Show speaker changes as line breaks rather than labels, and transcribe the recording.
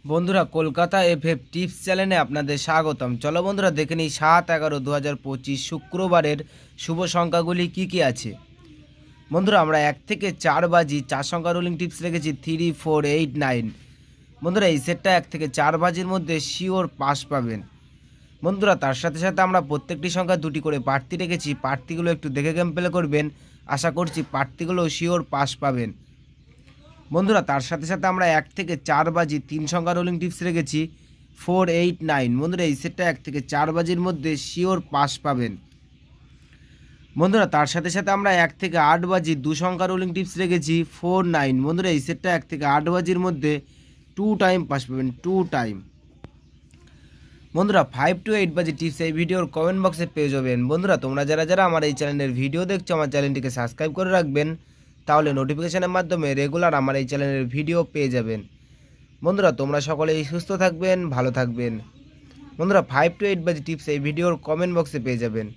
বন্ধুরা Kolkata FF tips চ্যানেলে আপনাদের স্বাগতম। চলো বন্ধুরা দেখে নিই 7/11/2025 শুক্রবারের শুভ সংখ্যাগুলি কি কি আছে। বন্ধুরা আমরা 1 থেকে 4 বাজি 4 সংখ্যা রুলিং টিপস রেখেছি 3, 4, 8, 9। বন্ধুরা এই সেটটা 1 থেকে 4 বাজির মধ্যে শিওর পাস পাবেন। বন্ধুরা তার সাথে সাথে আমরা প্রত্যেকটি সংখ্যা 2টি করে প্রার্থী রেখেছি, প্রার্থীগুলো একটু দেখে গেম প্লে করবেন, আশা করছি প্রার্থীগুলো শিওর পাস পাবেন। বন্ধুরা তার সাথে সাথে আমরা 1 থেকে 4 বাজি 3 সংখ্যা রোলিং টিপস রেখেছি 4, 8, 9। বন্ধুরা এই সেটটা 1 থেকে 4 বাজির মধ্যে শিওর পাস পাবেন। বন্ধুরা তার সাথে সাথে আমরা 1 থেকে 8 বাজি 2 সংখ্যা রোলিং টিপস রেখেছি 4, 9। বন্ধুরা এই সেটটা 1 থেকে 8 বাজির মধ্যে 2 টাইম পাস পাবেন, 2 টাইম। বন্ধুরা 5 to 8 বাজি টিপস এই ভিডিওর কমেন্ট বক্সে পেয়ে যাবেন। বন্ধুরা তোমরা যারা আমার এই চ্যানেলের ভিডিও দেখছো আমার চ্যানেলটিকে সাবস্ক্রাইব করে রাখবেন, তাহলে নোটিফিকেশনের মাধ্যমে রেগুলার আমার এই চ্যানেলের ভিডিও পেয়ে যাবেন। বন্ধুরা তোমরা সকলেই সুস্থ থাকবেন, ভালো থাকবেন। বন্ধুরা 5 to 8 বাজি টিপস এই ভিডিওর কমেন্ট বক্সে পেয়ে যাবেন।